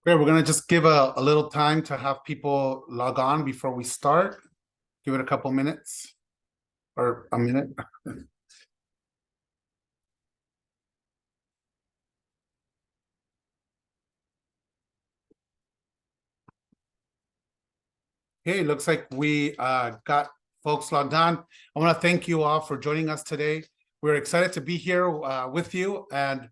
Great. We're going to just give a little time to have people log on before we start. Give it a couple minutes or a minute. Hey, looks like we got folks logged on. I want to thank you all for joining us today. We're excited to be here with you and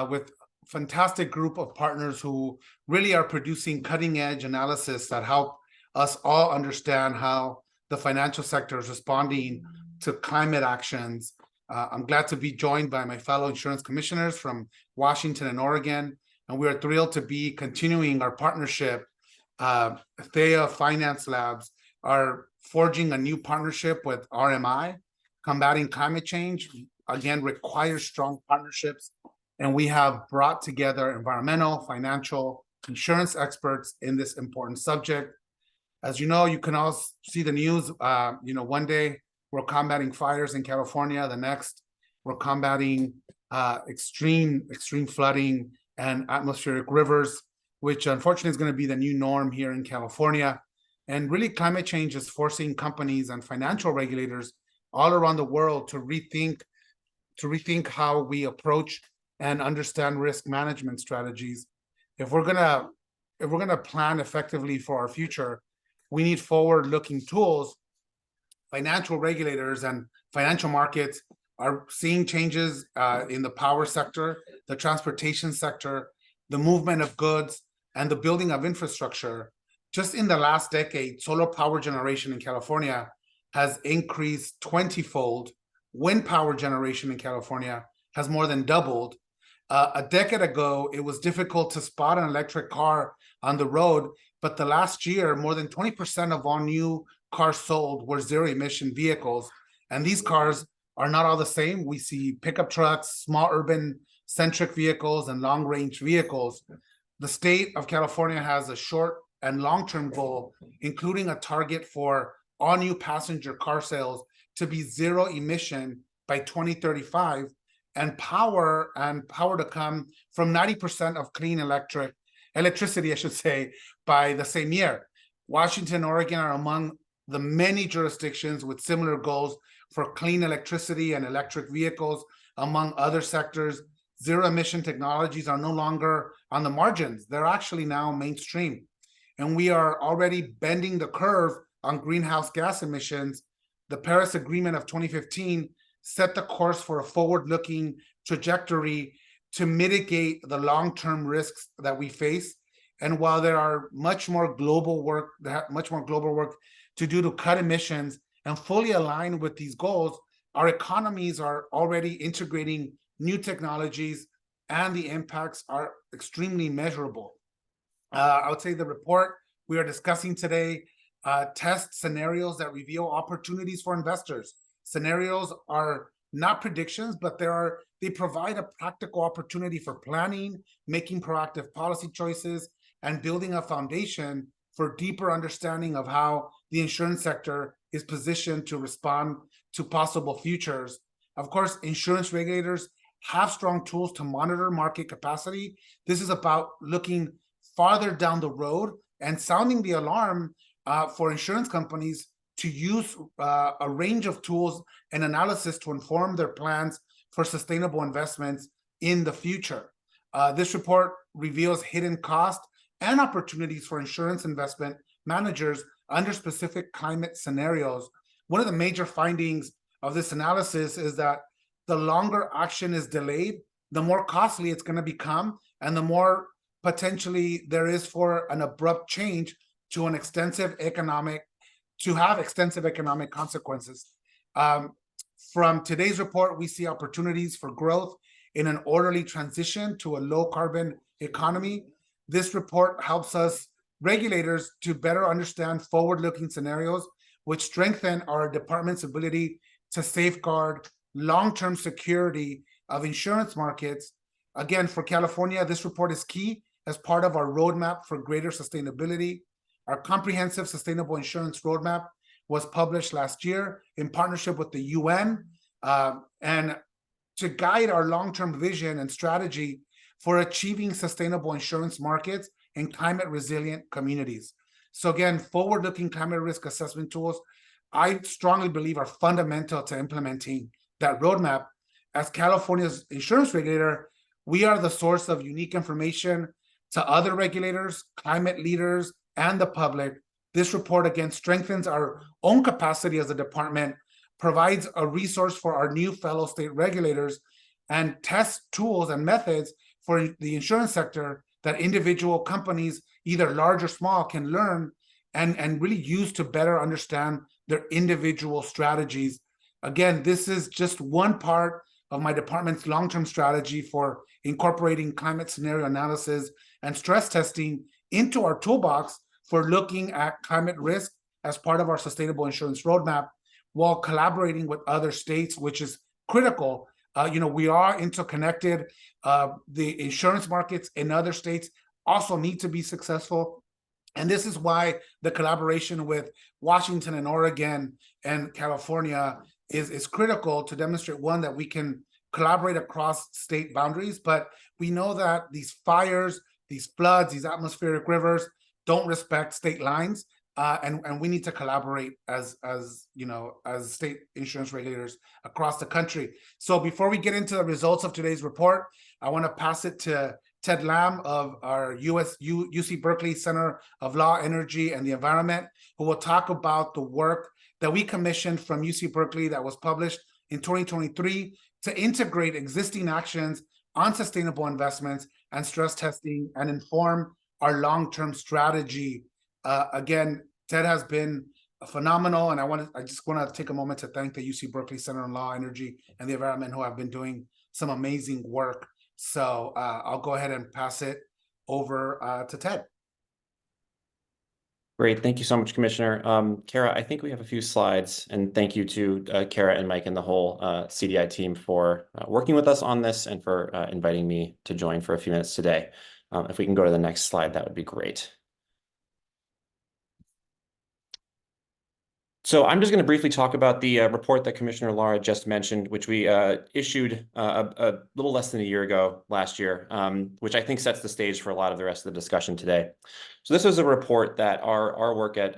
with fantastic group of partners who really are producing cutting edge analysis that help us all understand how the financial sector is responding to climate actions. I'm glad to be joined by my fellow insurance commissioners from Washington and Oregon, and we are thrilled to be continuing our partnership. Thea Finance Labs are forging a new partnership with RMI. Combating climate change, again, requires strong partnerships, and we have brought together environmental, financial, insurance experts in this important subject. As you know, you can all see the news. One day we're combating fires in California, the next we're combating extreme flooding and atmospheric rivers, which unfortunately is going to be the new norm here in California. And really, climate change is forcing companies and financial regulators all around the world to rethink how we approach and understand risk management strategies. If we're gonna plan effectively for our future, we need forward-looking tools. Financial regulators and financial markets are seeing changes in the power sector, the transportation sector, the movement of goods, and the building of infrastructure. Just in the last decade, solar power generation in California has increased 20-fold. Wind power generation in California has more than doubled. A decade ago, it was difficult to spot an electric car on the road, but the last year, more than 20% of all new cars sold were zero-emission vehicles. And these cars are not all the same. We see pickup trucks, small urban-centric vehicles, and long-range vehicles. The state of California has a short and long-term goal, including a target for all new passenger car sales to be zero emission by 2035, and power to come from 90% of clean electricity, I should say, by the same year. Washington and Oregon are among the many jurisdictions with similar goals for clean electricity and electric vehicles, among other sectors. Zero emission technologies are no longer on the margins. They're actually now mainstream. And we are already bending the curve on greenhouse gas emissions. The Paris Agreement of 2015 set the course for a forward-looking trajectory to mitigate the long-term risks that we face. And while there are much more global work to do to cut emissions and fully align with these goals, our economies are already integrating new technologies, and the impacts are extremely measurable. I would say the report we are discussing today tests scenarios that reveal opportunities for investors. Scenarios are not predictions, but they provide a practical opportunity for planning, making proactive policy choices, and building a foundation for deeper understanding of how the insurance sector is positioned to respond to possible futures. Of course, insurance regulators have strong tools to monitor market capacity. This is about looking farther down the road and sounding the alarm for insurance companies to use a range of tools and analysis to inform their plans for sustainable investments in the future. This report reveals hidden costs and opportunities for insurance investment managers under specific climate scenarios. One of the major findings of this analysis is that the longer action is delayed, the more costly it's going to become, and the more potentially there is for an abrupt change to have extensive economic consequences. From today's report, we see opportunities for growth in an orderly transition to a low carbon economy. This report helps us regulators to better understand forward-looking scenarios, which strengthen our department's ability to safeguard long-term security of insurance markets. Again, for California, this report is key as part of our roadmap for greater sustainability. Our comprehensive sustainable insurance roadmap was published last year in partnership with the UN, and to guide our long-term vision and strategy for achieving sustainable insurance markets in climate resilient communities. So again, forward-looking climate risk assessment tools, I strongly believe, are fundamental to implementing that roadmap. As California's insurance regulator, we are the source of unique information to other regulators, climate leaders, and the public. This report again strengthens our own capacity as a department, provides a resource for our new fellow state regulators, and tests tools and methods for the insurance sector that individual companies, either large or small, can learn and really use to better understand their individual strategies. Again, this is just one part of my department's long-term strategy for incorporating climate scenario analysis and stress testing into our toolbox for looking at climate risk as part of our sustainable insurance roadmap, while collaborating with other states, which is critical. We are interconnected. The insurance markets in other states also need to be successful. And this is why the collaboration with Washington and Oregon and California is critical to demonstrate, one, that we can collaborate across state boundaries, but we know that these fires, these floods, these atmospheric rivers don't respect state lines. And we need to collaborate as state insurance regulators across the country. So before we get into the results of today's report, I want to pass it to Ted Lamb of our UC Berkeley Center of Law, Energy, and the Environment, who will talk about the work that we commissioned from UC Berkeley that was published in 2023 to integrate existing actions on sustainable investments and stress testing and inform our long-term strategy. Again, Ted has been phenomenal, and I just want to take a moment to thank the UC Berkeley Center on Law, Energy, and the Environment, who have been doing some amazing work. So I'll go ahead and pass it over to Ted. Great. Thank you so much, Commissioner. Kara, I think we have a few slides, and thank you to Kara and Mike and the whole CDI team for working with us on this and for inviting me to join for a few minutes today. If we can go to the next slide, that would be great. So I'm just going to briefly talk about the report that Commissioner Lara just mentioned, which we issued a little less than a year ago last year, which I think sets the stage for a lot of the rest of the discussion today. So this was a report that our work at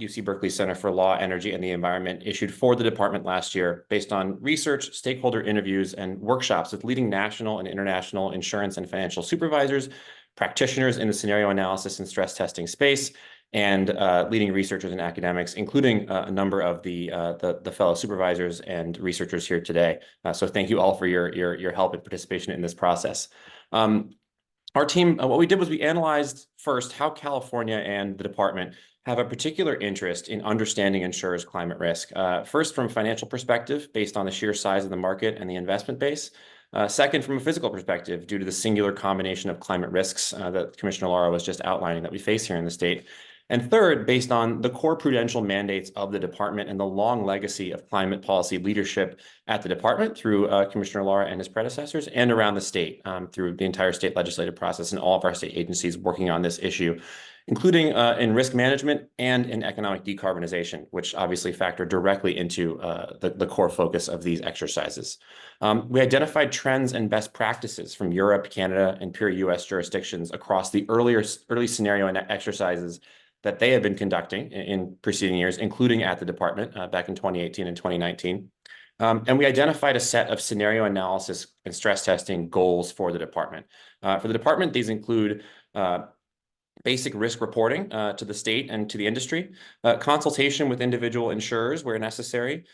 UC Berkeley Center for Law, Energy, and the Environment issued for the department last year based on research, stakeholder interviews, and workshops with leading national and international insurance and financial supervisors, practitioners in the scenario analysis and stress testing space, and leading researchers and academics, including a number of the fellow supervisors and researchers here today. So thank you all for your help and participation in this process. Our team, what we did was we analyzed first how California and the department have a particular interest in understanding insurers' climate risk. First, from a financial perspective, based on the sheer size of the market and the investment base. Second, from a physical perspective, due to the singular combination of climate risks that Commissioner Lara was just outlining that we face here in the state. And third, based on the core prudential mandates of the department and the long legacy of climate policy leadership at the department through Commissioner Lara and his predecessors, and around the state through the entire state legislative process and all of our state agencies working on this issue, including in risk management and in economic decarbonization, which obviously factor directly into the core focus of these exercises. We identified trends and best practices from Europe, Canada, and pure U.S. jurisdictions across the early scenario and exercises that they have been conducting in preceding years, including at the department back in 2018 and 2019. And we identified a set of scenario analysis and stress testing goals for the department. For the department, these include basic risk reporting to the state and to the industry, consultation with individual insurers where necessary,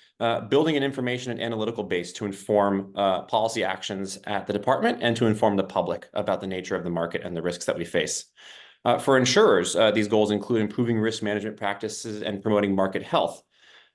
building an information and analytical base to inform policy actions at the department and to inform the public about the nature of the market and the risks that we face. For insurers, these goals include improving risk management practices and promoting market health.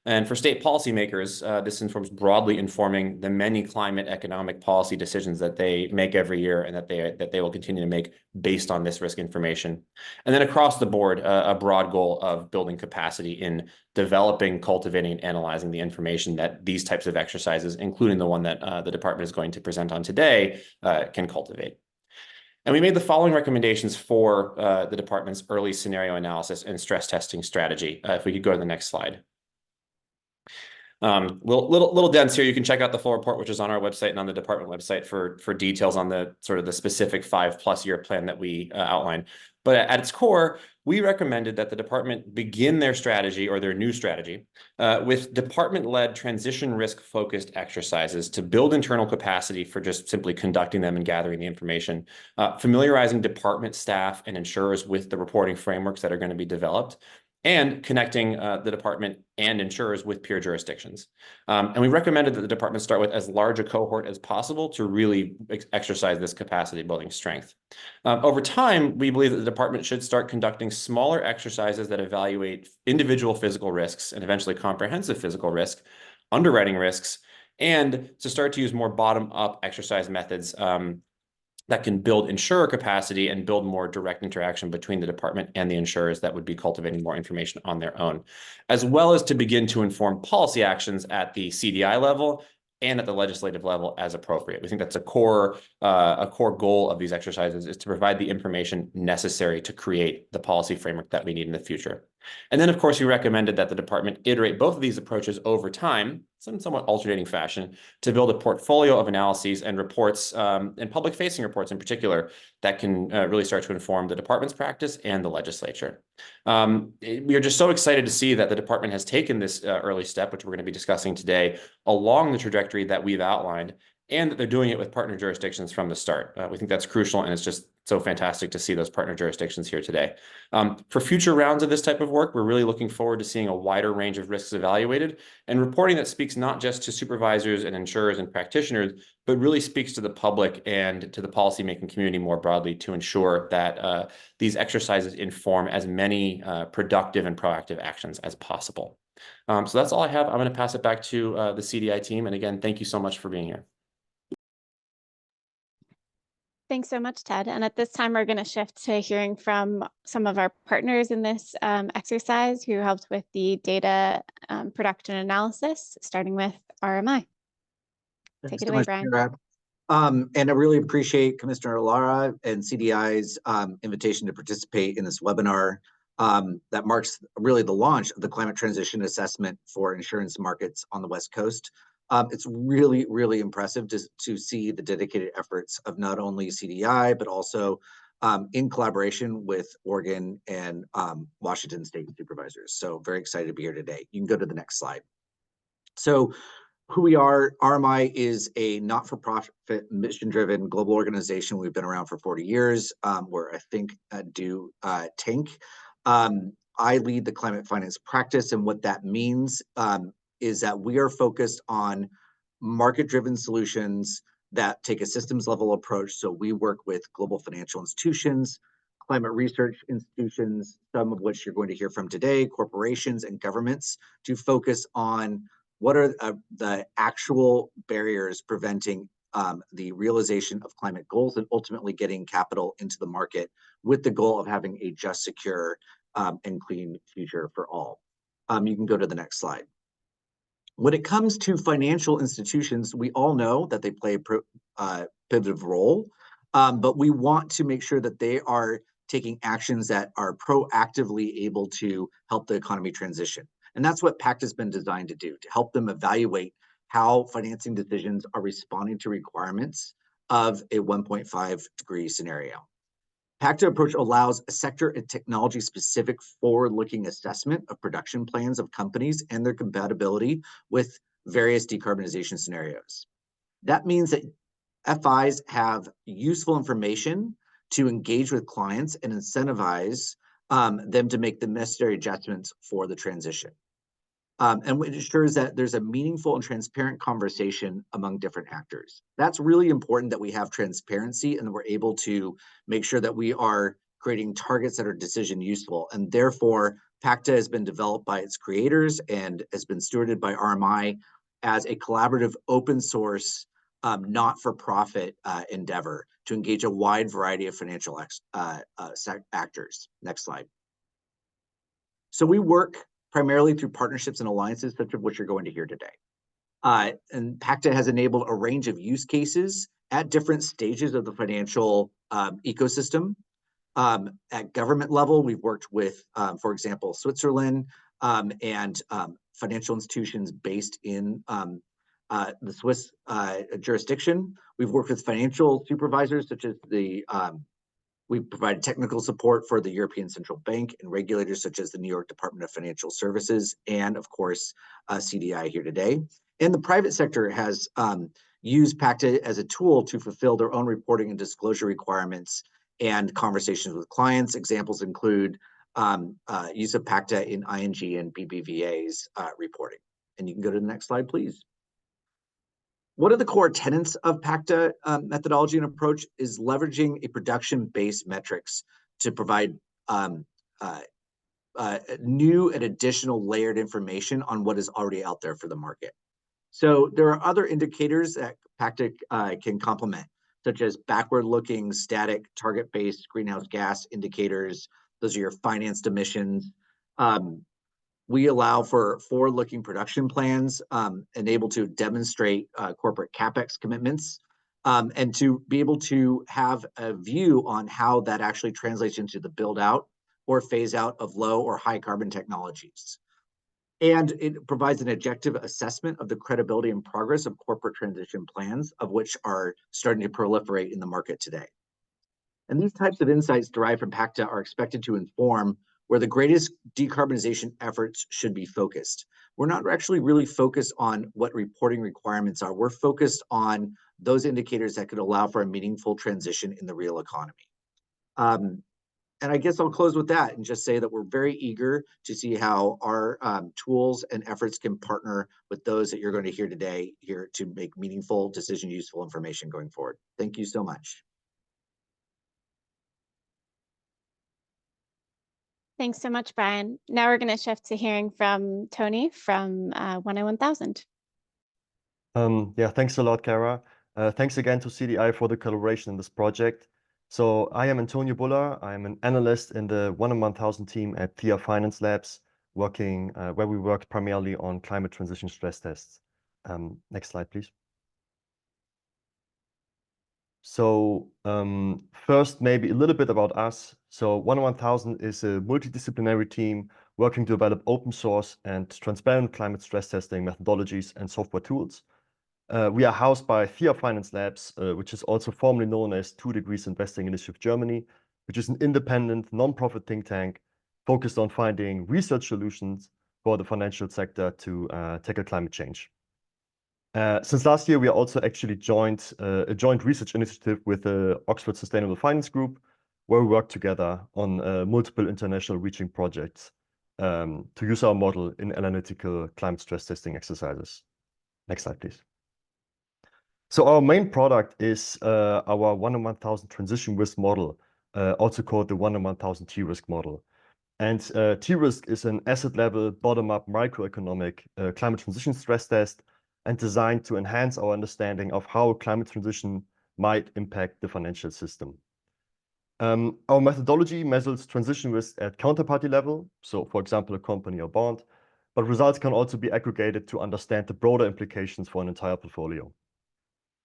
And for state policymakers, this informs broadly informing the many climate economic policy decisions that they make every year and that they will continue to make based on this risk information. And then across the board, a broad goal of building capacity in developing, cultivating, and analyzing the information that these types of exercises, including the one that the department is going to present on today, can cultivate. And we made the following recommendations for the department's early scenario analysis and stress testing strategy. If we could go to the next slide. Little dense here. You can check out the full report, which is on our website and on the department website for details on the sort of the specific 5+ year plan that we outlined. But at its core, we recommended that the department begin their strategy or their new strategy with department-led transition risk-focused exercises to build internal capacity for just simply conducting them and gathering the information, familiarizing department staff and insurers with the reporting frameworks that are going to be developed, and connecting the department and insurers with peer jurisdictions. And we recommended that the department start with as large a cohort as possible to really exercise this capacity building strength. Over time, we believe that the department should start conducting smaller exercises that evaluate individual physical risks and eventually comprehensive physical risk, underwriting risks, and to start to use more bottom-up exercise methods that can build insurer capacity and build more direct interaction between the department and the insurers that would be cultivating more information on their own, as well as to begin to inform policy actions at the CDI level and at the legislative level as appropriate. We think that's a core goal of these exercises, is to provide the information necessary to create the policy framework that we need in the future. And then, of course, we recommended that the department iterate both of these approaches over time, in somewhat alternating fashion, to build a portfolio of analyses and reports, and public-facing reports in particular, that can really start to inform the department's practice and the legislature. We are just so excited to see that the department has taken this early step, which we're going to be discussing today, along the trajectory that we've outlined, and that they're doing it with partner jurisdictions from the start. We think that's crucial, and it's just so fantastic to see those partner jurisdictions here today. For future rounds of this type of work, we're really looking forward to seeing a wider range of risks evaluated and reporting that speaks not just to supervisors and insurers and practitioners, but really speaks to the public and to the policymaking community more broadly to ensure that these exercises inform as many productive and proactive actions as possible. So that's all I have. I'm going to pass it back to the CDI team. And again, thank you so much for being here. Thanks so much, Ted. And at this time, we're going to shift to hearing from some of our partners in this exercise who helped with the data production analysis, starting with RMI. Take it away, Brian. And I really appreciate Commissioner Lara and CDI's invitation to participate in this webinar that marks really the launch of the climate transition assessment for insurance markets on the West Coast. It's really, really impressive to see the dedicated efforts of not only CDI, but also in collaboration with Oregon and Washington State supervisors. So very excited to be here today. You can go to the next slide. So who we are, RMI is a not-for-profit, mission-driven global organization. We've been around for 40 years. We're, I think, tank. I lead the climate finance practice, and what that means is that we are focused on market-driven solutions that take a systems-level approach. So we work with global financial institutions, climate research institutions, some of which you're going to hear from today, corporations and governments, to focus on what are the actual barriers preventing the realization of climate goals and ultimately getting capital into the market with the goal of having a just, secure, and clean future for all. You can go to the next slide. When it comes to financial institutions, we all know that they play a pivotal role, but we want to make sure that they are taking actions that are proactively able to help the economy transition. And that's what PACT has been designed to do, to help them evaluate how financing decisions are responding to requirements of a 1.5 degree scenario. PACT approach allows a sector and technology-specific forward-looking assessment of production plans of companies and their compatibility with various decarbonization scenarios. That means that FIs have useful information to engage with clients and incentivize them to make the necessary adjustments for the transition. And it ensures that there's a meaningful and transparent conversation among different actors. That's really important, that we have transparency and that we're able to make sure that we are creating targets that are decision useful. And therefore, PACTA has been developed by its creators and has been stewarded by RMI as a collaborative open source, not-for-profit endeavor to engage a wide variety of financial actors. Next slide. So we work primarily through partnerships and alliances, such as what you're going to hear today. And PACTA has enabled a range of use cases at different stages of the financial ecosystem. At government level, we've worked with, for example, Switzerland and financial institutions based in the Swiss jurisdiction. We've worked with financial supervisors such as we've provided technical support for the European Central Bank and regulators such as the New York Department of Financial Services, and of course, CDI here today. And the private sector has used PACTA as a tool to fulfill their own reporting and disclosure requirements and conversations with clients. Examples include use of PACTA in ING and BBVA's reporting. And you can go to the next slide, please. One of the core tenets of PACTA methodology and approach is leveraging a production-based metrics to provide new and additional layered information on what is already out there for the market. So there are other indicators that PACTA can complement, such as backward-looking, static, target-based greenhouse gas indicators. Those are your financed emissions. We allow for forward-looking production plans and able to demonstrate corporate CapEx commitments and to be able to have a view on how that actually translates into the build-out or phase-out of low or high carbon technologies. And it provides an objective assessment of the credibility and progress of corporate transition plans, of which are starting to proliferate in the market today. And these types of insights derived from PACTA are expected to inform where the greatest decarbonization efforts should be focused. We're not actually really focused on what reporting requirements are. We're focused on those indicators that could allow for a meaningful transition in the real economy. And I guess I'll close with that and just say that we're very eager to see how our tools and efforts can partner with those that you're going to hear today here to make meaningful decision, useful information going forward. Thank you so much. Thanks so much, Brian. Now we're going to shift to hearing from Tony from 101,000. Yeah, thanks a lot, Kara. Thanks again to CDI for the collaboration in this project. So I am Antonio Buller. I am an analyst in the 101,000 team at TIA Finance Labs, working where we work primarily on climate transition stress tests. Next slide, please. So first, maybe a little bit about us. So 101,000 is a multidisciplinary team working to develop open source and transparent climate stress testing methodologies and software tools. We are housed by TIA Finance Labs, which is also formerly known as 2 Degrees Investing Initiative Germany, which is an independent, non-profit think tank focused on finding research solutions for the financial sector to tackle climate change. Since last year, we are also actually a joint research initiative with the Oxford Sustainable Finance Group, where we work together on multiple international reaching projects to use our model in analytical climate stress testing exercises. Next slide, please. So our main product is our 101,000 transition risk model, also called the 101,000 T-risk model. And T-risk is an asset-level, bottom-up microeconomic climate transition stress test and designed to enhance our understanding of how climate transition might impact the financial system. Our methodology measures transition risk at counterparty level, so for example, a company or bond, but results can also be aggregated to understand the broader implications for an entire portfolio.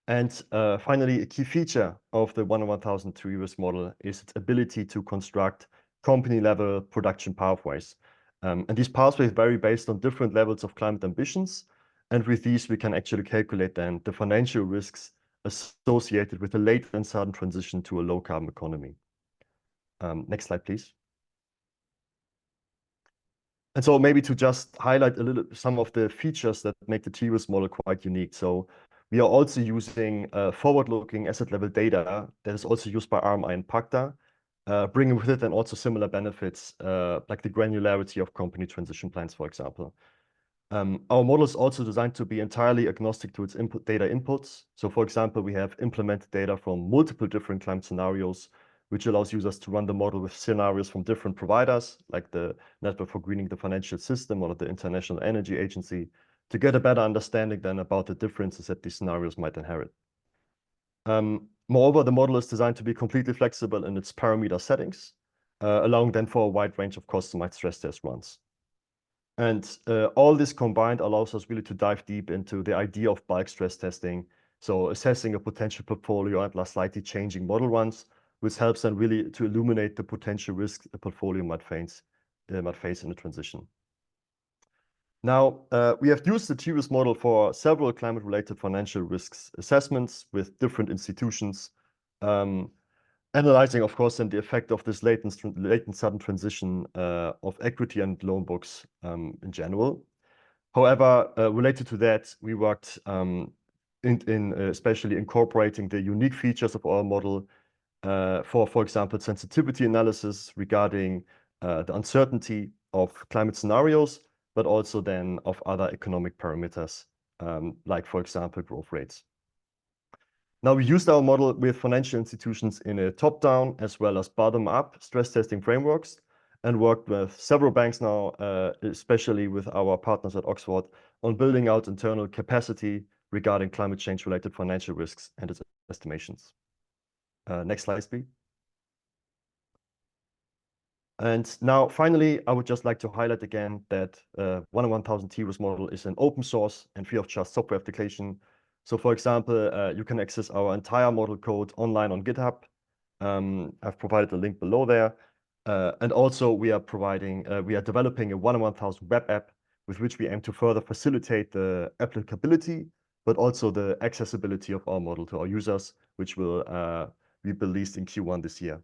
And finally, a key feature of the 101,000 T-risk model is its ability to construct company-level production pathways. And these pathways vary based on different levels of climate ambitions. And with these, we can actually calculate then the financial risks associated with a late and sudden transition to a low-carbon economy. Next slide, please. And so maybe to just highlight a little some of the features that make the T-risk model quite unique. So we are also using forward-looking asset-level data that is also used by RMI and PACTA, bringing with it then also similar benefits like the granularity of company transition plans, for example. Our model is also designed to be entirely agnostic to its data inputs. So for example, we have implemented data from multiple different climate scenarios, which allows users to run the model with scenarios from different providers, like the Network for Greening the Financial System or the International Energy Agency, to get a better understanding then about the differences that these scenarios might inherit. Moreover, the model is designed to be completely flexible in its parameter settings, allowing then for a wide range of customized stress test runs. And all this combined allows us really to dive deep into the idea of bulk stress testing. So assessing a potential portfolio and slightly changing model runs, which helps then really to illuminate the potential risks a portfolio might face in a transition. Now, we have used the TRIS model for several climate-related financial risks assessments with different institutions, analyzing, of course, then the effect of this latent sudden transition of equity and loan books in general. However, related to that, we worked in especially incorporating the unique features of our model for example, sensitivity analysis regarding the uncertainty of climate scenarios, but also then of other economic parameters, like, for example, growth rates. Now, we used our model with financial institutions in a top-down as well as bottom-up stress testing frameworks and worked with several banks now, especially with our partners at Oxford, on building out internal capacity regarding climate change-related financial risks and its estimations. Next slide, please. And now, finally, I would just like to highlight again that 1 TRIS model is an open source and free of charge software application. So, for example, you can access our entire model code online on GitHub. I've provided a link below there. And also, we are developing a 1 web app with which we aim to further facilitate the applicability, but also the accessibility of our model to our users, which will be released in Q1 this year.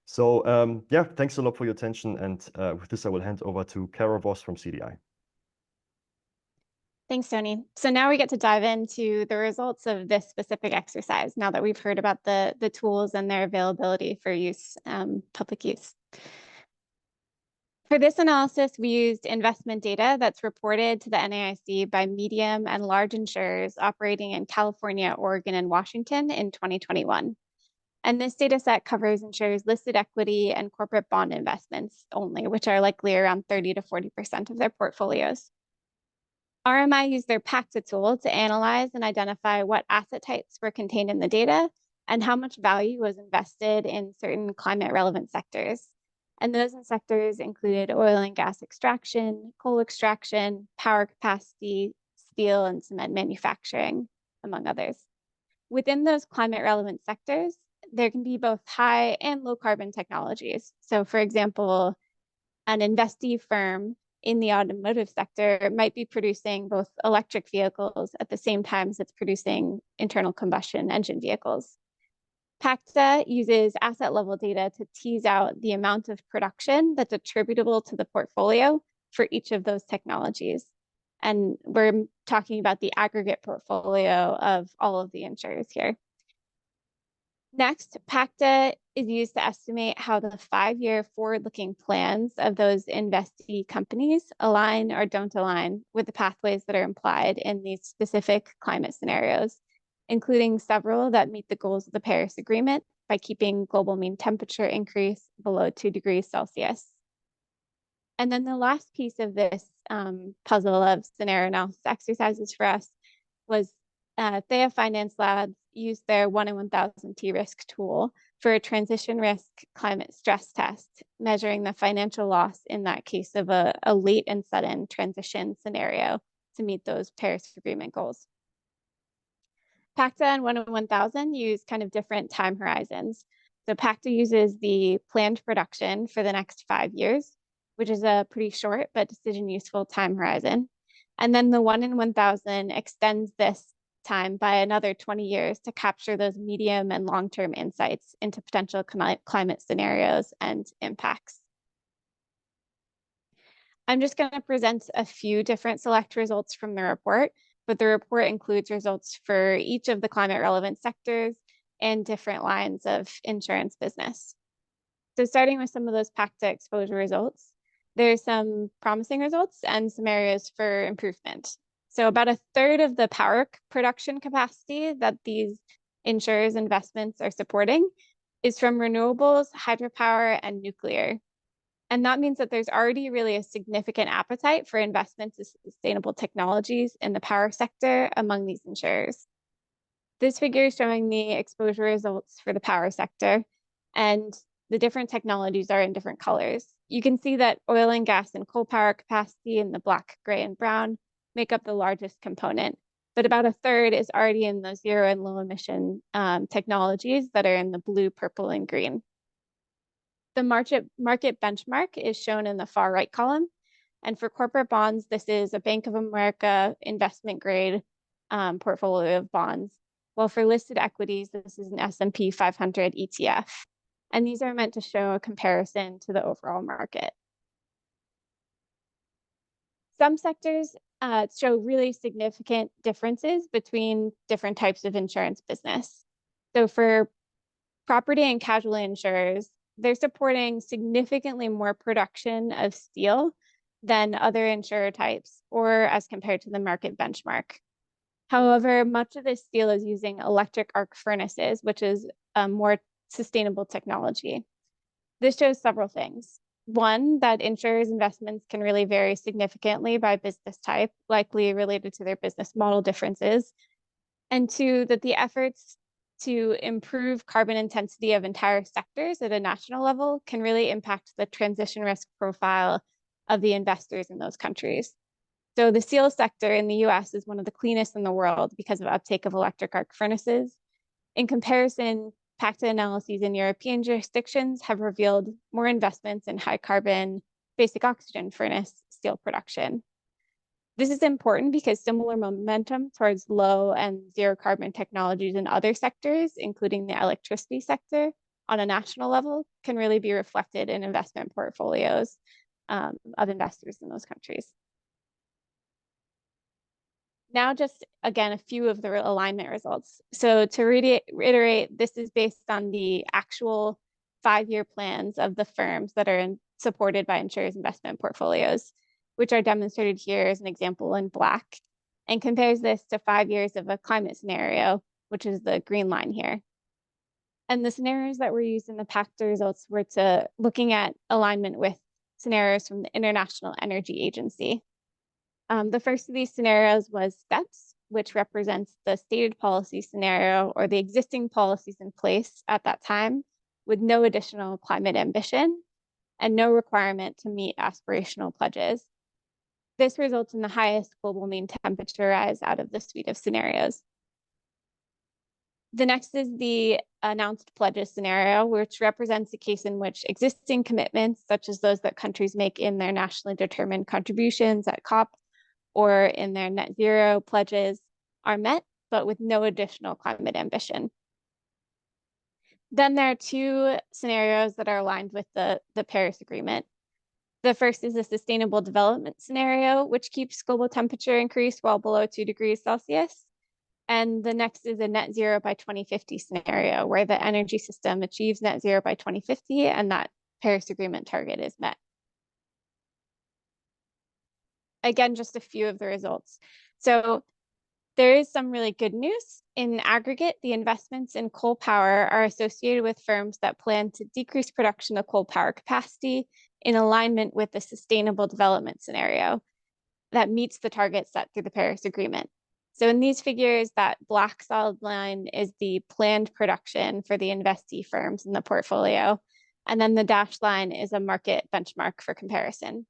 So yeah, thanks a lot for your attention. And with this, I will hand over to Kara Voss from CDI. Thanks, Tony. So now we get to dive into the results of this specific exercise, now that we've heard about the tools and their availability for use, public use. For this analysis, we used investment data that's reported to the NAIC by medium and large insurers operating in California, Oregon, and Washington in 2021. And this data set covers insurers' listed equity and corporate bond investments only, which are likely around 30 to 40% of their portfolios. RMI used their PACTA tool to analyze and identify what asset types were contained in the data and how much value was invested in certain climate-relevant sectors. And those sectors included oil and gas extraction, coal extraction, power capacity, steel and cement manufacturing, among others. Within those climate-relevant sectors, there can be both high and low carbon technologies. So, for example, an investee firm in the automotive sector might be producing both electric vehicles at the same time as it's producing internal combustion engine vehicles. PACTA uses asset level data to tease out the amount of production that's attributable to the portfolio for each of those technologies. And we're talking about the aggregate portfolio of all of the insurers here. Next, PACTA is used to estimate how the 5-year forward-looking plans of those investee companies align or don't align with the pathways that are implied in these specific climate scenarios, including several that meet the goals of the Paris Agreement by keeping global mean temperature increase below 2 degrees Celsius. And then the last piece of this puzzle of scenario analysis exercises for us was Thea Finance Labs used their 1 in 1,000 T-risk tool for a transition risk climate stress test, measuring the financial loss in that case of a late and sudden transition scenario to meet those Paris Agreement goals. PACTA and 1 in 1,000 use kind of different time horizons. So PACTA uses the planned production for the next 5 years, which is a pretty short but decision useful time horizon. And then the 1 in 1,000 extends this time by another 20 years to capture those medium and long-term insights into potential climate scenarios and impacts. I'm just going to present a few different select results from the report, but the report includes results for each of the climate relevant sectors and different lines of insurance business. So starting with some of those PACTA exposure results, there's some promising results and some areas for improvement. So about 1/3 of the power production capacity that these insurers' investments are supporting is from renewables, hydropower, and nuclear. And that means that there's already really a significant appetite for investments in sustainable technologies in the power sector among these insurers. This figure is showing the exposure results for the power sector, and the different technologies are in different colors. You can see that oil and gas and coal power capacity in the black, gray, and brown make up the largest component, but about 1/3 is already in the zero and low emission technologies that are in the blue, purple, and green. The market benchmark is shown in the far right column, And for corporate bonds, this is a Bank of America investment grade portfolio of bonds. While for listed equities, this is an S&P 500 ETF. And these are meant to show a comparison to the overall market. Some sectors show really significant differences between different types of insurance business. So for property and casualty insurers, they're supporting significantly more production of steel than other insurer types, or as compared to the market benchmark. However, much of this steel is using electric arc furnaces, which is a more sustainable technology. This shows several things. One, that insurers' investments can really vary significantly by business type, likely related to their business model differences. And two, that the efforts to improve carbon intensity of entire sectors at a national level can really impact the transition risk profile of the investors in those countries. So the steel sector in the US is one of the cleanest in the world because of uptake of electric arc furnaces. In comparison, PACTA analyses in European jurisdictions have revealed more investments in high carbon basic oxygen furnace steel production. This is important because similar momentum towards low and zero carbon technologies in other sectors, including the electricity sector on a national level, can really be reflected in investment portfolios of investors in those countries. Now, just again, a few of the alignment results. So to reiterate, this is based on the actual 5-year plans of the firms that are supported by insurers' investment portfolios, which are demonstrated here as an example in black, and compares this to 5 years of a climate scenario, which is the green line here. And the scenarios that were used in the PACTA results were looking at alignment with scenarios from the International Energy Agency. The first of these scenarios was STEPS, which represents the stated policy scenario or the existing policies in place at that time with no additional climate ambition and no requirement to meet aspirational pledges. This results in the highest global mean temperature rise out of the suite of scenarios. The next is the announced pledges scenario, which represents a case in which existing commitments, such as those that countries make in their nationally determined contributions at COP or in their net zero pledges, are met, but with no additional climate ambition. Then there are 2 scenarios that are aligned with the Paris Agreement. The first is a sustainable development scenario, which keeps global temperature increase well below 2 degrees Celsius. And the next is a net zero by 2050 scenario, where the energy system achieves net zero by 2050 and that Paris Agreement target is met. Again, just a few of the results. So there is some really good news. In aggregate, the investments in coal power are associated with firms that plan to decrease production of coal power capacity in alignment with the sustainable development scenario that meets the targets set through the Paris Agreement. So in these figures, that black solid line is the planned production for the investee firms in the portfolio. And then the dashed line is a market benchmark for comparison.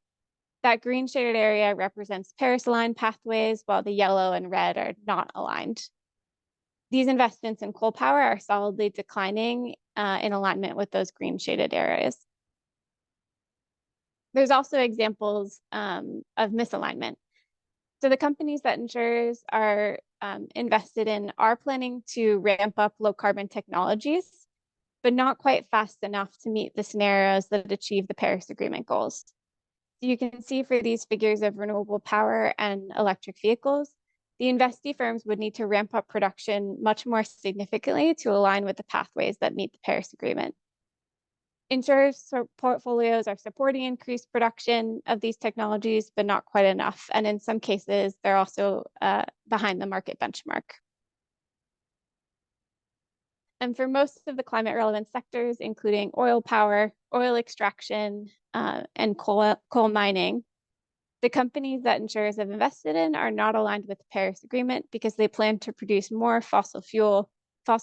That green shaded area represents Paris-aligned pathways, while the yellow and red are not aligned. These investments in coal power are solidly declining in alignment with those green shaded areas. There's also examples of misalignment. So the companies that insurers are invested in are planning to ramp up low carbon technologies, but not quite fast enough to meet the scenarios that achieve the Paris Agreement goals. So you can see for these figures of renewable power and electric vehicles, the investee firms would need to ramp up production much more significantly to align with the pathways that meet the Paris Agreement. Insurers' portfolios are supporting increased production of these technologies, but not quite enough. And in some cases, they're also behind the market benchmark. And for most of the climate relevant sectors, including oil power, oil extraction, and coal mining, the companies that insurers have invested in are not aligned with the Paris Agreement because they plan to produce more fossil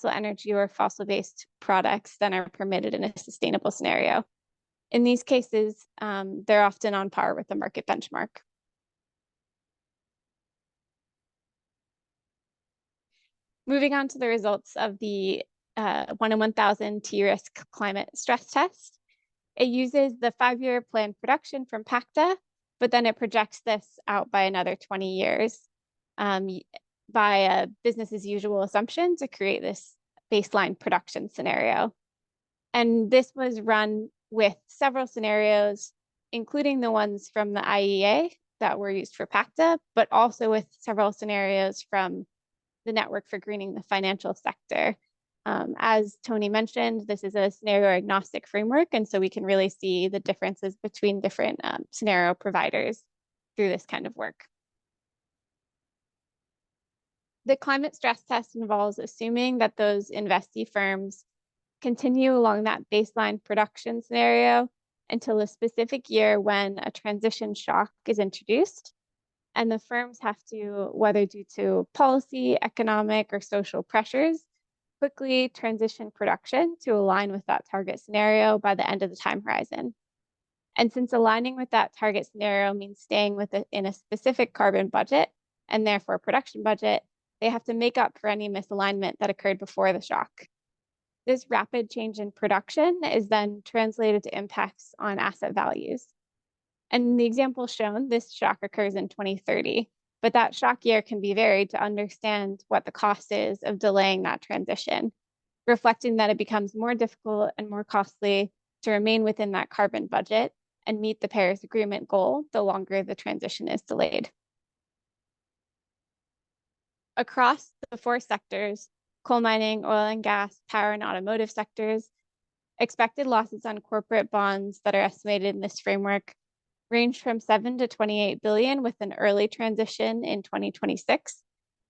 energy, or fossil-based products than are permitted in a sustainable scenario. In these cases, they're often on par with the market benchmark. Moving on to the results of the 1 in 1,000 T-risk climate stress test. It uses the 5-year planned production from PACTA but then it projects this out by another 20 years by a business as usual assumption to create this baseline production scenario. And this was run with several scenarios, including the ones from the IEA that were used for PACTA, but also with several scenarios from the Network for Greening the Financial Sector. As Tony mentioned, this is a scenario agnostic framework, and so we can really see the differences between different scenario providers through this kind of work. The climate stress test involves assuming that those investee firms continue along that baseline production scenario until a specific year when a transition shock is introduced. And the firms have to, whether due to policy, economic, or social pressures, quickly transition production to align with that target scenario by the end of the time horizon. And since aligning with that target scenario means staying in a specific carbon budget and therefore production budget, they have to make up for any misalignment that occurred before the shock. This rapid change in production is then translated to impacts on asset values. And in the example shown, this shock occurs in 2030, but that shock year can be varied to understand what the cost is of delaying that transition, reflecting that it becomes more difficult and more costly to remain within that carbon budget and meet the Paris Agreement goal the longer the transition is delayed. Across the four sectors, coal mining, oil and gas, power, and automotive sectors, expected losses on corporate bonds that are estimated in this framework range from 7 to 28 billion with an early transition in 2026,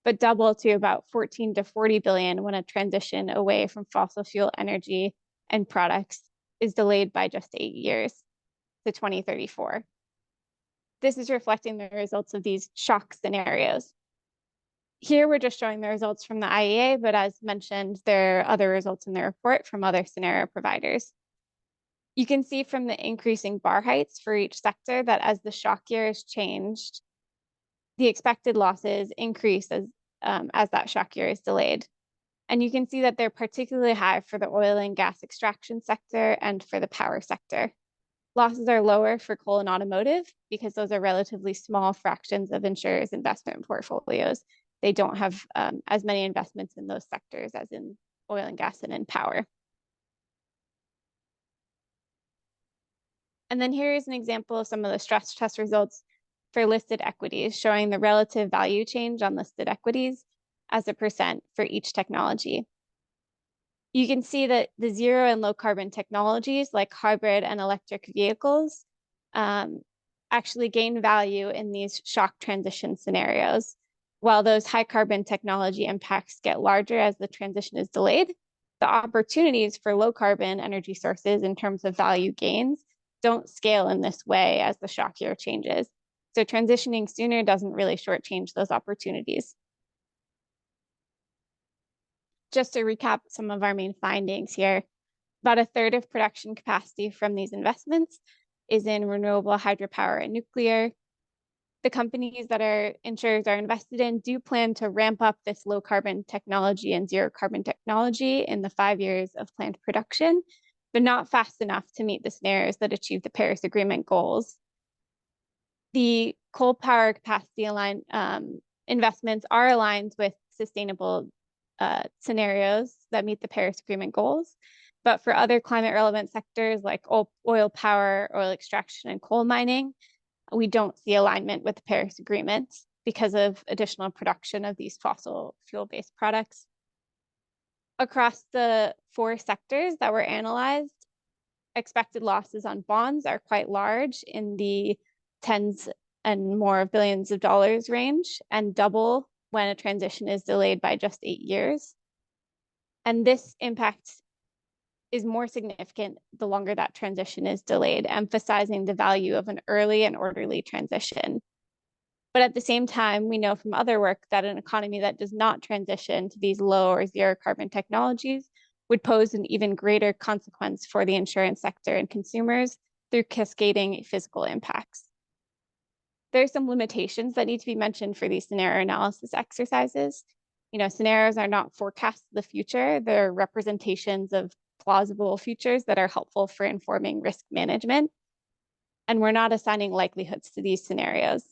but double to about 14 to 40 billion when a transition away from fossil fuel energy and products is delayed by just 8 years to 2034. This is reflecting the results of these shock scenarios. Here, we're just showing the results from the IEA, but as mentioned, there are other results in the report from other scenario providers. You can see from the increasing bar heights for each sector that as the shock years changed, the expected losses increase as that shock year is delayed. And you can see that they're particularly high for the oil and gas extraction sector and for the power sector. Losses are lower for coal and automotive because those are relatively small fractions of insurers' investment portfolios. They don't have as many investments in those sectors as in oil and gas and in power. And then here is an example of some of the stress test results for listed equities, showing the relative value change on listed equities as a % for each technology. You can see that the zero and low carbon technologies like hybrid and electric vehicles actually gain value in these shock transition scenarios. While those high carbon technology impacts get larger as the transition is delayed, the opportunities for low carbon energy sources in terms of value gains don't scale in this way as the shock year changes. So transitioning sooner doesn't really shortchange those opportunities. Just to recap some of our main findings here, about a third of production capacity from these investments is in renewable hydropower and nuclear. The companies that our insurers are invested in do plan to ramp up this low carbon technology and zero carbon technology in the 5 years of planned production, but not fast enough to meet the scenarios that achieve the Paris Agreement goals. The coal power capacity aligned investments are aligned with sustainable scenarios that meet the Paris Agreement goals. But for other climate relevant sectors like oil power, oil extraction, and coal mining, we don't see alignment with the Paris Agreement because of additional production of these fossil fuel-based products. Across the 4 sectors that were analyzed, expected losses on bonds are quite large in the tens and more of billions of dollars range and double when a transition is delayed by just 8 years. And this impact is more significant the longer that transition is delayed, emphasizing the value of an early and orderly transition. But at the same time, we know from other work that an economy that does not transition to these low or zero carbon technologies would pose an even greater consequence for the insurance sector and consumers through cascading physical impacts. There are some limitations that need to be mentioned for these scenario analysis exercises. Scenarios are not forecasts of the future. They're representations of plausible futures that are helpful for informing risk management. and we're not assigning likelihoods to these scenarios.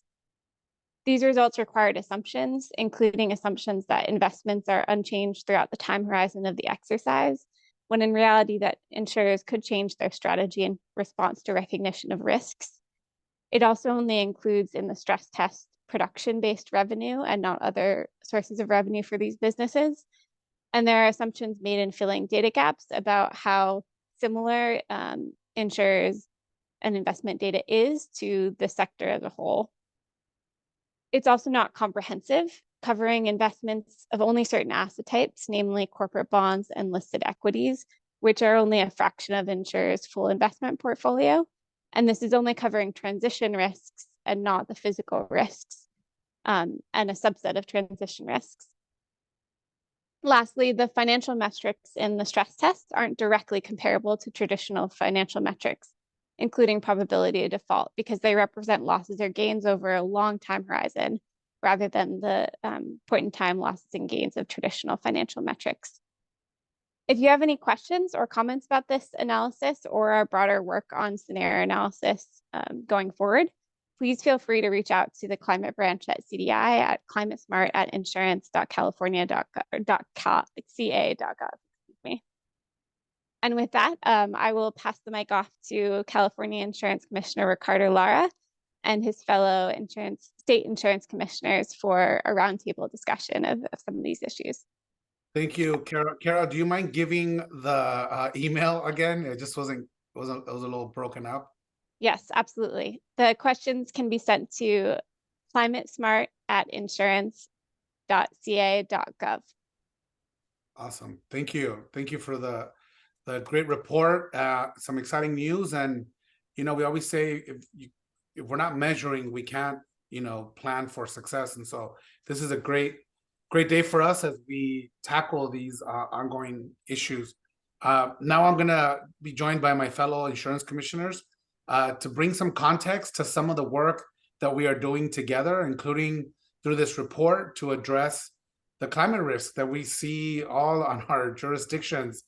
These results required assumptions, including assumptions that investments are unchanged throughout the time horizon of the exercise, when in reality that insurers could change their strategy in response to recognition of risks. It also only includes in the stress test production-based revenue and not other sources of revenue for these businesses. And there are assumptions made in filling data gaps about how similar insurers and investment data is to the sector as a whole. It's also not comprehensive, covering investments of only certain asset types, namely corporate bonds and listed equities, which are only a fraction of insurers' full investment portfolio. And this is only covering transition risks and not the physical risks, and a subset of transition risks. Lastly, the financial metrics in the stress tests aren't directly comparable to traditional financial metrics, including probability of default, because they represent losses or gains over a long time horizon, rather than the point in time losses and gains of traditional financial metrics. If you have any questions or comments about this analysis or our broader work on scenario analysis going forward, please feel free to reach out to the climate branch at CDI at climatesmart@insurance.california.ca.gov. And with that, I will pass the mic off to California Insurance Commissioner Ricardo Lara and his fellow state insurance commissioners for a roundtable discussion of some of these issues. Thank you, Carol. Carol, do you mind giving the email again? It just it was a little broken up. Yes, absolutely. The questions can be sent to climatesmart@insurance.ca.gov. Awesome. Thank you. Thank you for the great report. Some exciting news. And, we always say if we're not measuring, we can't, plan for success. And so this is a great day for us as we tackle these ongoing issues. Now I'm going to be joined by my fellow insurance commissioners to bring some context to some of the work that we are doing together, including through this report to address the climate risk that we see all on our jurisdictions.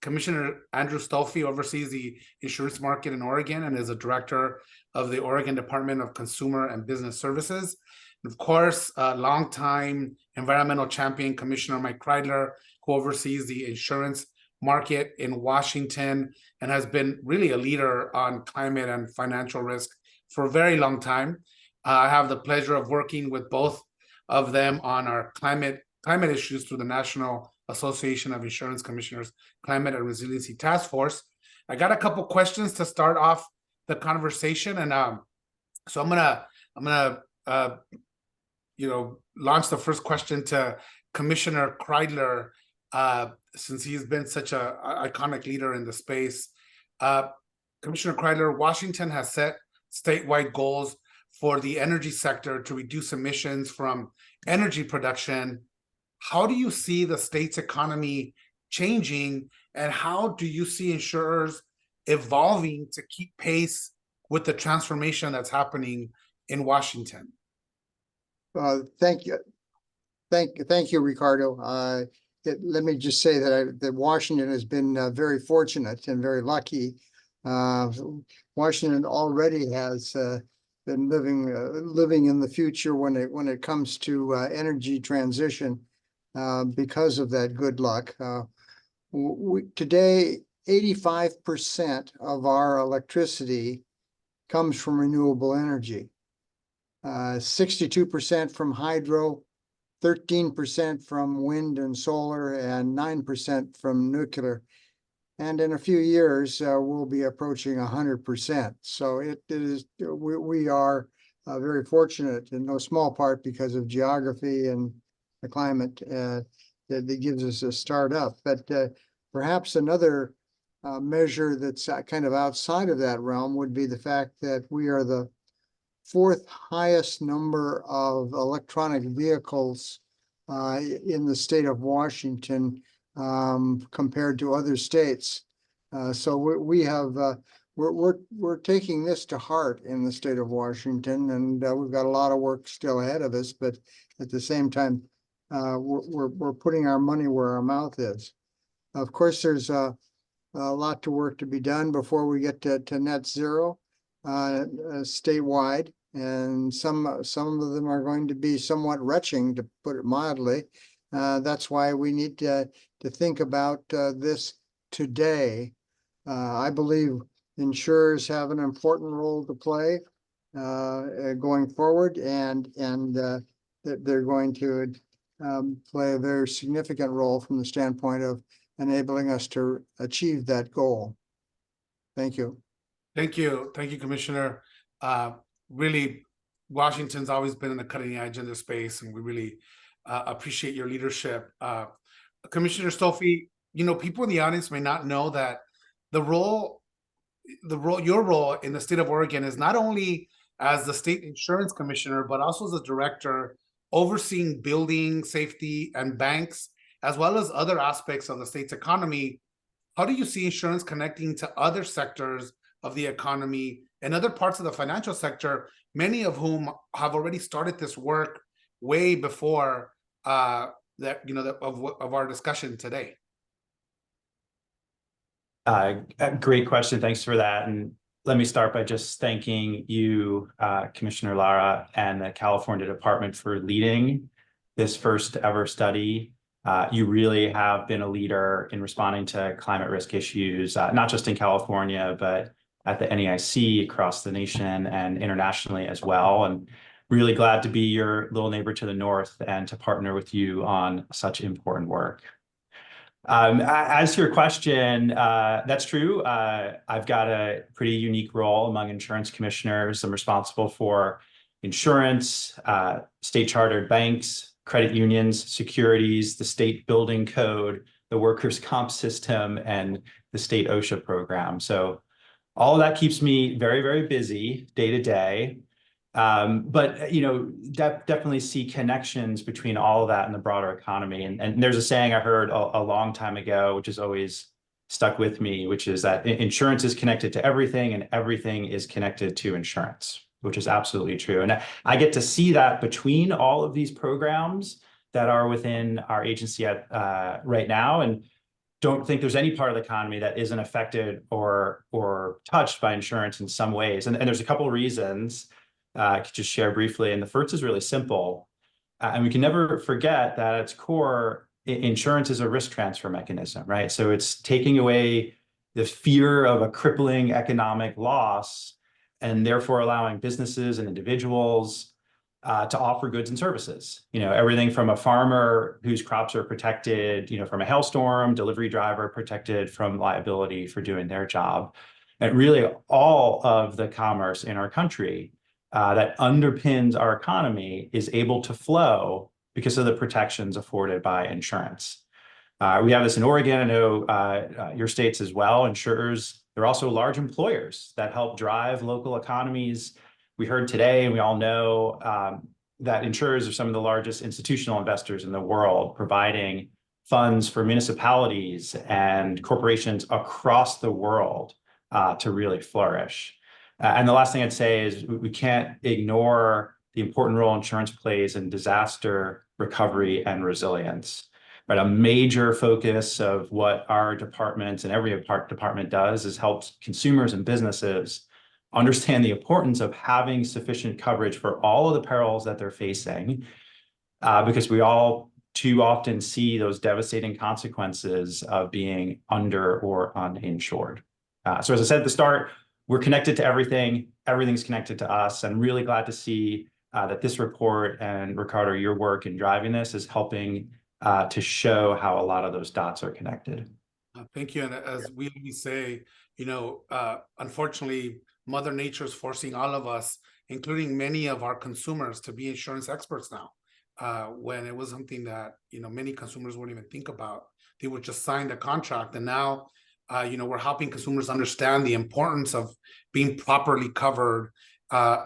Commissioner Andrew Stolfi oversees the insurance market in Oregon and is a director of the Oregon Department of Consumer and Business Services. And of course, longtime environmental champion Commissioner Mike Kreidler, who oversees the insurance market in Washington and has been really a leader on climate and financial risk for a very long time. I have the pleasure of working with both of them on our climate issues through the National Association of Insurance Commissioners Climate and Resiliency Task Force. I got a couple questions to start off the conversation, and so I'm gonna launch the first question to Commissioner Kreidler, since he's been such an iconic leader in the space. Commissioner Kreidler, Washington has set statewide goals for the energy sector to reduce emissions from energy production. How do you see the state's economy changing, and how do you see insurers evolving to keep pace with the transformation that's happening in Washington? Thank you, Ricardo. Let me just say that Washington has been very fortunate and very lucky. Washington already has been living in the future when it comes to energy transition because of that good luck. Today, 85% of our electricity comes from renewable energy. 62% from hydro, 13% from wind and solar, and 9% from nuclear. And in a few years, we'll be approaching 100%. So we are very fortunate in no small part because of geography and the climate that gives us a start up. But perhaps another measure that's kind of outside of that realm would be the fact that we are the fourth highest number of electronic vehicles in the state of Washington compared to other states. So we're taking this to heart in the state of Washington, and we've got a lot of work still ahead of us. But at the same time, we're putting our money where our mouth is. Of course, there's a lot to work to be done before we get to net zero. statewide, and some of them are going to be somewhat retching, to put it mildly. That's why we need to think about this today. I believe insurers have an important role to play going forward, and that they're going to play a very significant role from the standpoint of enabling us to achieve that goal. Thank you. Thank you, Commissioner. Really, Washington's always been in the cutting edge in this space, and we really appreciate your leadership. Commissioner Stolfi, people in the audience may not know that your role in the state of Oregon is not only as the state insurance commissioner, but also as a director overseeing building safety and banks, as well as other aspects of the state's economy. How do you see insurance connecting to other sectors of the economy and other parts of the financial sector, many of whom have already started this work way before of our discussion today? Great question. Thanks for that. And let me start by just thanking you, Commissioner Lara, and the California Department for leading this first ever study. You really have been a leader in responding to climate risk issues, not just in California, but at the NEIC across the nation and internationally as well. And really glad to be your little neighbor to the north and to partner with you on such important work. As to your question, that's true. I've got a pretty unique role among insurance commissioners. I'm responsible for insurance, state chartered banks, credit unions, securities, the state building code, the workers' comp system, and the state OSHA program. So all of that keeps me very, very busy day to day. But definitely see connections between all of that and the broader economy. And there's a saying I heard a long time ago, which has always stuck with me, which is that insurance is connected to everything and everything is connected to insurance, which is absolutely true. And I get to see that between all of these programs that are within our agency right now, and don't think there's any part of the economy that isn't affected or touched by insurance in some ways. And there's a couple of reasons I could just share briefly. And the first is really simple. And we can never forget that at its core, insurance is a risk transfer mechanism, right? So it's taking away the fear of a crippling economic loss and therefore allowing businesses and individuals to offer goods and services. Everything from a farmer whose crops are protected, from a hailstorm, delivery driver protected from liability for doing their job. And really all of the commerce in our country that underpins our economy is able to flow because of the protections afforded by insurance. We have this in Oregon. I know your states as well. Insurers, they're also large employers that help drive local economies. We heard today, and we all know that insurers are some of the largest institutional investors in the world, providing funds for municipalities and corporations across the world to really flourish. And the last thing I'd say is we can't ignore the important role insurance plays in disaster recovery and resilience. Right, a major focus of what our department and every department does is helps consumers and businesses understand the importance of having sufficient coverage for all of the perils that they're facing, because we all too often see those devastating consequences of being under or uninsured. So as I said at the start, we're connected to everything. Everything's connected to us. I'm really glad to see that this report and Ricardo, your work in driving this is helping to show how a lot of those dots are connected. Thank you. And as we always say, unfortunately, Mother Nature is forcing all of us, including many of our consumers, to be insurance experts now. When it was something that many consumers wouldn't even think about. They would just sign the contract, and now we're helping consumers understand the importance of being properly covered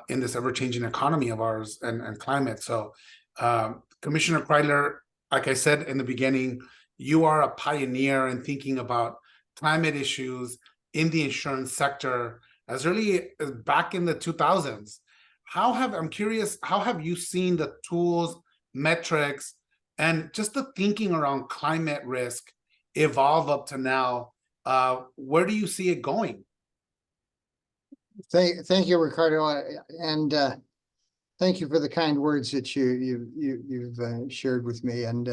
in this ever-changing economy of ours and climate. So, Commissioner Kreidler, like I said in the beginning, you are a pioneer in thinking about climate issues in the insurance sector as early as back in the 2000s. I'm curious, how have you seen the tools, metrics, and just the thinking around climate risk evolve up to now? Where do you see it going? Thank you, Ricardo, and thank you for the kind words that you've shared with me, and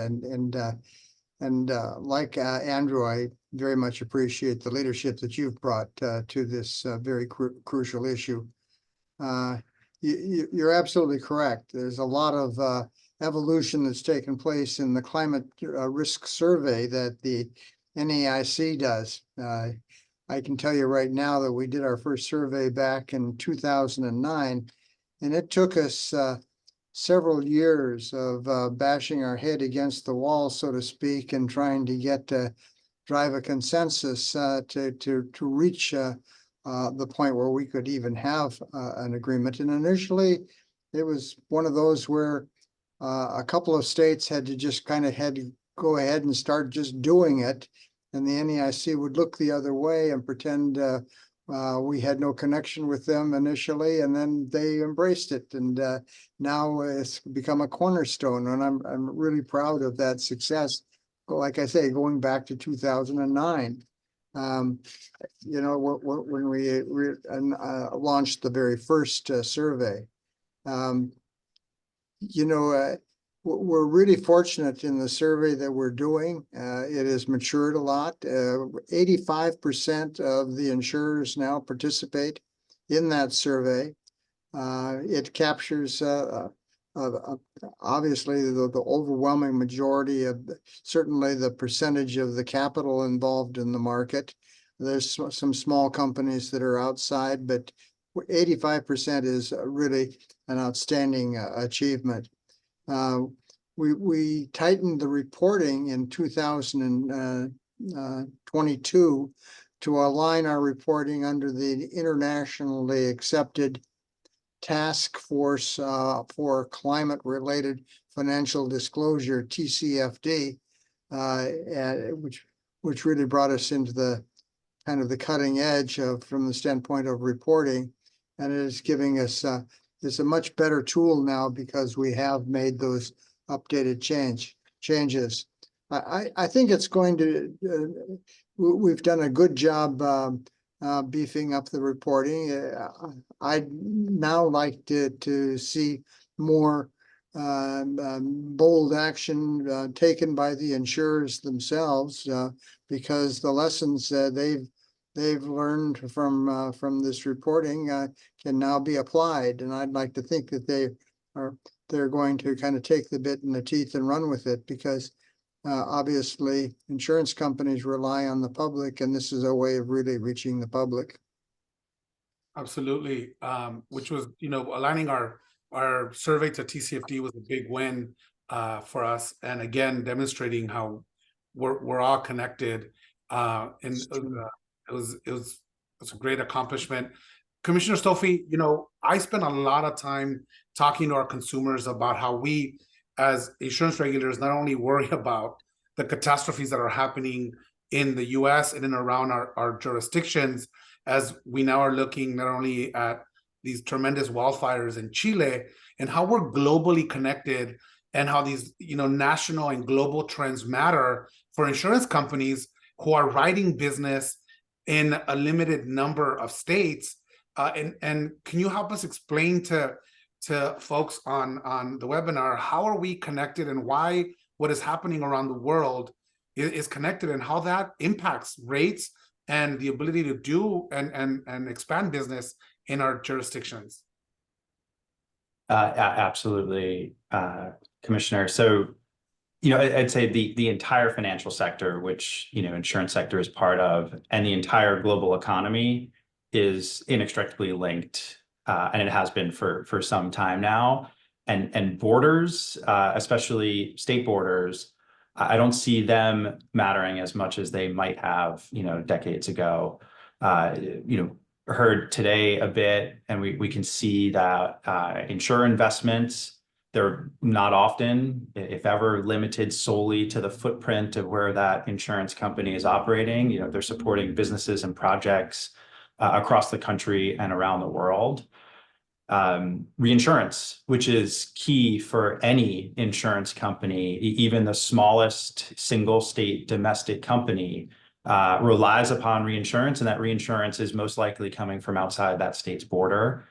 like Andrew, I very much appreciate the leadership that you've brought to this very crucial issue. You're absolutely correct. There's a lot of evolution that's taken place in the climate risk survey that the NAIC does. I can tell you right now that we did our first survey back in 2009, and it took us several years of bashing our head against the wall, so to speak, and trying to drive a consensus to reach the point where we could even have an agreement. And initially, it was one of those where a couple of states had to just kind of had to go ahead and start just doing it. And the NAIC would look the other way and pretend we had no connection with them initially, and then they embraced it. And now it's become a cornerstone, and I'm really proud of that success. Like I say, going back to 2009. You know, when we launched the very first survey, you know, we're really fortunate in the survey that we're doing. It has matured a lot. 85% of the insurers now participate in that survey. It captures obviously the overwhelming majority of certainly the percentage of the capital involved in the market. There's some small companies that are outside, but 85% is really an outstanding achievement. We tightened the reporting in 2022 to align our reporting under the internationally accepted Task Force for Climate-Related Financial Disclosure, TCFD, which really brought us into the kind of the cutting edge from the standpoint of reporting, and it is giving us it's a much better tool now because we have made those updated changes. I think it's going to. We've done a good job beefing up the reporting. I'd now like to see more bold action taken by the insurers themselves, because the lessons they've learned from this reporting can now be applied, and I'd like to think that they're going to kind of take the bit in the teeth and run with it, because obviously insurance companies rely on the public, and this is a way of really reaching the public. Absolutely. Which was, you know, aligning our survey to TCFD was a big win for us, and again demonstrating how we're all connected. And it was a great accomplishment. Commissioner Stolfi, you know, I spent a lot of time talking to our consumers about how we, as insurance regulators, not only worry about the catastrophes that are happening in the US and in around our jurisdictions, as we now are looking not only at these tremendous wildfires in Chile and how we're globally connected, and how these, you know, national and global trends matter for insurance companies who are writing business in a limited number of states. And can you help us explain to folks on the webinar, how are we connected, and why what is happening around the world is connected, and how that impacts rates and the ability to do and expand business in our jurisdictions? Absolutely, Commissioner. So, you know, I'd say the entire financial sector, which, you know, insurance sector is part of, and the entire global economy is inextricably linked, and it has been for some time now. And borders, especially state borders, I don't see them mattering as much as they might have, you know, decades ago. You know, heard today a bit, and we can see that insurer investments, they're not often, if ever, limited solely to the footprint of where that insurance company is operating. You know, they're supporting businesses and projects across the country and around the world. Reinsurance, which is key for any insurance company, even the smallest single state domestic company, relies upon reinsurance, and that reinsurance is most likely coming from outside that state's border.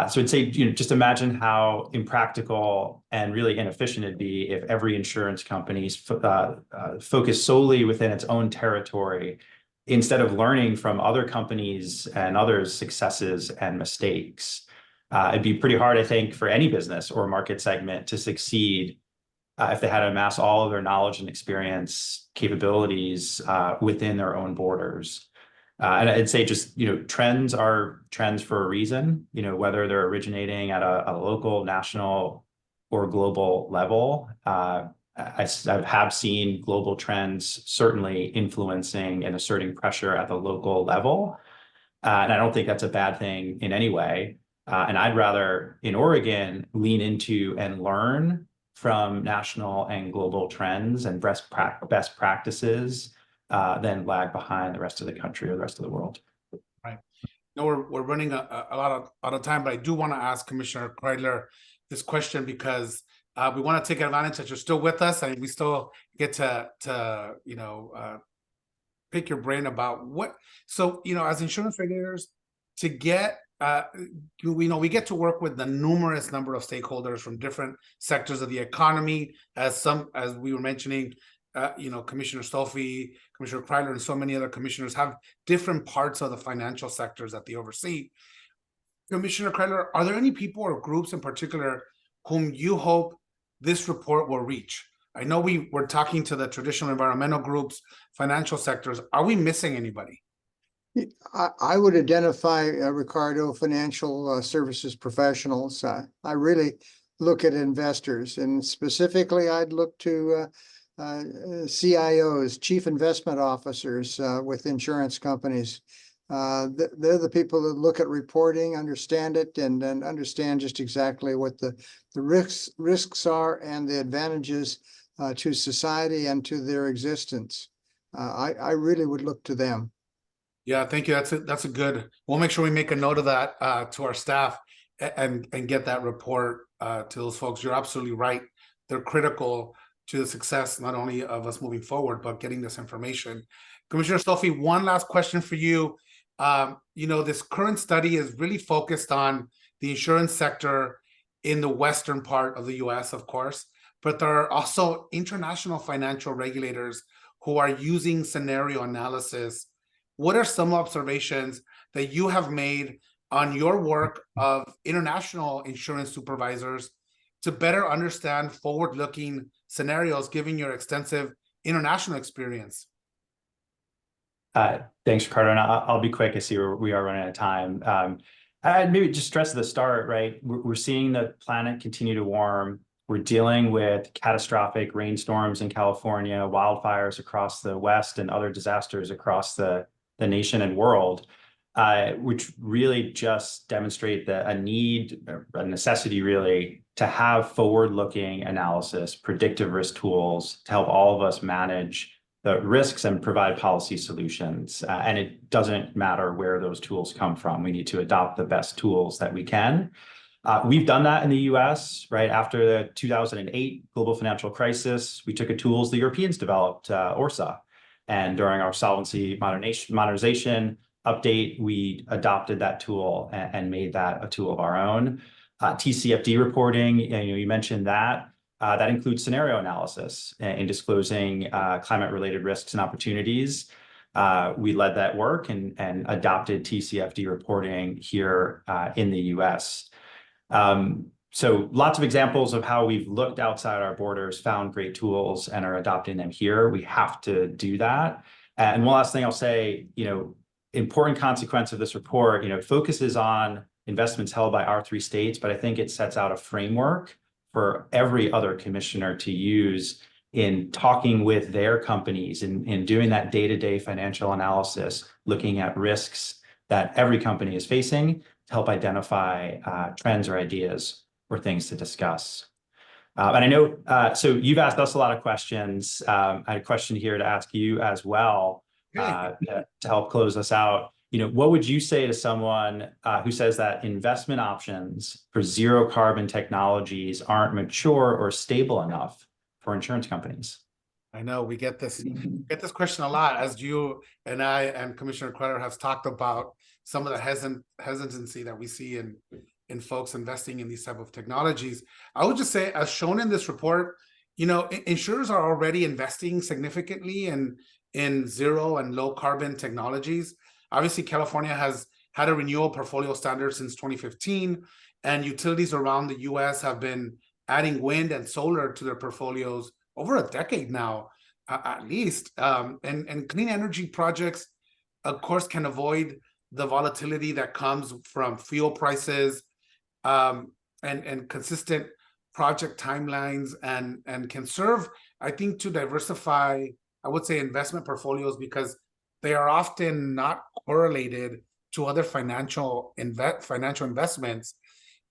So I'd say, just imagine how impractical and really inefficient it'd be if every insurance company focused solely within its own territory instead of learning from other companies and others' successes and mistakes. It'd be pretty hard, I think, for any business or market segment to succeed if they had to amass all of their knowledge and experience capabilities within their own borders. And I'd say just, trends are trends for a reason, whether they're originating at a local, national, or global level. I have seen global trends certainly influencing and asserting pressure at the local level. And I don't think that's a bad thing in any way. And I'd rather, in Oregon, lean into and learn from national and global trends and best practices than lag behind the rest of the country or the rest of the world. Right. No, we're running a lot of time, but I do want to ask Commissioner Kreidler this question because we want to take advantage that you're still with us and we still get to pick your brain about what. So, as insurance regulators, to get we get to work with the numerous number of stakeholders from different sectors of the economy, as we were mentioning. Commissioner Stolfi, Commissioner Kreidler, and so many other commissioners have different parts of the financial sectors that they oversee. Commissioner Kreidler, are there any people or groups in particular whom you hope this report will reach? I know we're talking to the traditional environmental groups, financial sectors. Are we missing anybody? I would identify, Ricardo, financial services professionals. I really look at investors, and specifically I'd look to CIOs, chief investment officers with insurance companies. They're the people that look at reporting, understand it, and then understand just exactly what the risks are and the advantages to society and to their existence. I really would look to them. Yeah, thank you. That's a good. We'll make sure we make a note of that to our staff and get that report to those folks. You're absolutely right. They're critical to the success not only of us moving forward, but getting this information. Commissioner Stolfi, one last question for you. This current study is really focused on the insurance sector in the western part of the US, of course, but there are also international financial regulators who are using scenario analysis. What are some observations that you have made on your work of international insurance supervisors to better understand forward-looking scenarios, given your extensive international experience? Thanks, Ricardo. And I'll be quick. I see we are running out of time. I'd maybe just stress at the start, right? We're seeing the planet continue to warm. We're dealing with catastrophic rainstorms in California, wildfires across the West, and other disasters across the nation and world, which really just demonstrate a need, a necessity really, to have forward-looking analysis, predictive risk tools to help all of us manage the risks and provide policy solutions. And it doesn't matter where those tools come from. We need to adopt the best tools that we can. We've done that in the US, right? After the 2008 global financial crisis, we took a tools the Europeans developed, ORSA. And during our solvency modernization update, we adopted that tool and made that a tool of our own. TCFD reporting, you mentioned that. That includes scenario analysis in disclosing climate-related risks and opportunities. We led that work and adopted TCFD reporting here in the US. So lots of examples of how we've looked outside our borders, found great tools, and are adopting them here. We have to do that. And one last thing I'll say, important consequence of this report, it focuses on investments held by our 3 states, but I think it sets out a framework for every other commissioner to use in talking with their companies and in doing that day-to-day financial analysis, looking at risks that every company is facing to help identify trends or ideas or things to discuss. And I know, so you've asked us a lot of questions. I had a question here to ask you as well to help close us out. What would you say to someone who says that investment options for zero carbon technologies aren't mature or stable enough for insurance companies? I know we get this question a lot, as you and I and Commissioner Crowder have talked about some of the hesitancy that we see in folks investing in these type of technologies. I would just say, as shown in this report, insurers are already investing significantly in zero and low carbon technologies. Obviously, California has had a renewable portfolio standard since 2015, and utilities around the US have been adding wind and solar to their portfolios over a decade now, at least. And clean energy projects, of course, can avoid the volatility that comes from fuel prices, and consistent project timelines, and can serve, I think, to diversify, I would say, investment portfolios, because they are often not correlated to other financial investments.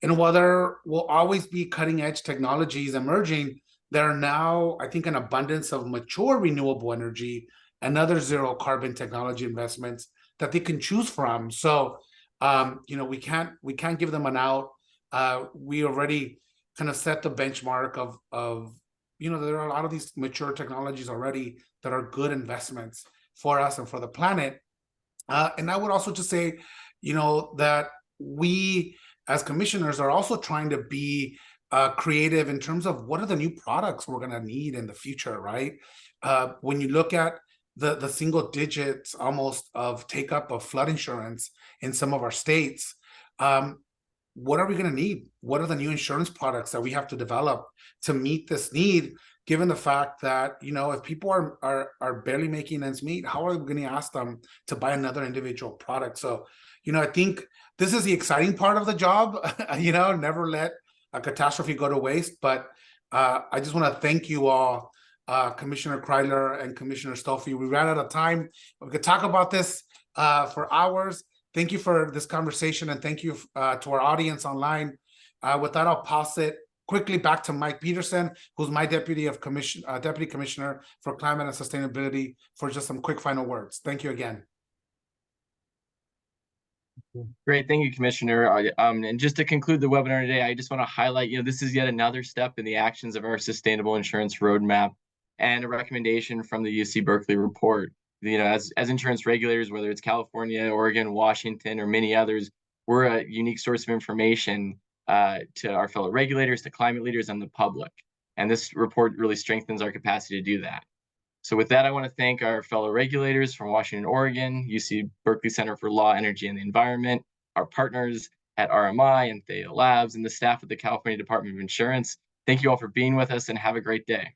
And while there will always be cutting edge technologies emerging, there are now, I think, an abundance of mature renewable energy and other zero carbon technology investments that they can choose from. So, we can't give them an out. We already kind of set the benchmark of there are a lot of these mature technologies already that are good investments for us and for the planet. And I would also just say, that we as commissioners are also trying to be creative in terms of what are the new products we're going to need in the future, right? When you look at the single digits almost of take up of flood insurance in some of our states, what are we going to need? What are the new insurance products that we have to develop to meet this need, given the fact that, if people are barely making ends meet, how are we going to ask them to buy another individual product? So, I think this is the exciting part of the job. Never let a catastrophe go to waste. But I just want to thank you all, Commissioner Kreidler and Commissioner Stolfi. We ran out of time. We could talk about this for hours. Thank you for this conversation, and thank you to our audience online. With that, I'll pass it quickly back to Mike Peterson, who's my Deputy Commissioner for Climate and Sustainability, for just some quick final words. Thank you again. Great, thank you, Commissioner. And just to conclude the webinar today, I just want to highlight, this is yet another step in the actions of our sustainable insurance roadmap and a recommendation from the UC Berkeley report. As insurance regulators, whether it's California, Oregon, Washington, or many others, we're a unique source of information to our fellow regulators, to climate leaders, and the public. And this report really strengthens our capacity to do that. So with that, I want to thank our fellow regulators from Washington, Oregon, UC Berkeley Center for Law, Energy, and the Environment, our partners at RMI and Thea Labs, and the staff of the California Department of Insurance. Thank you all for being with us, and have a great day.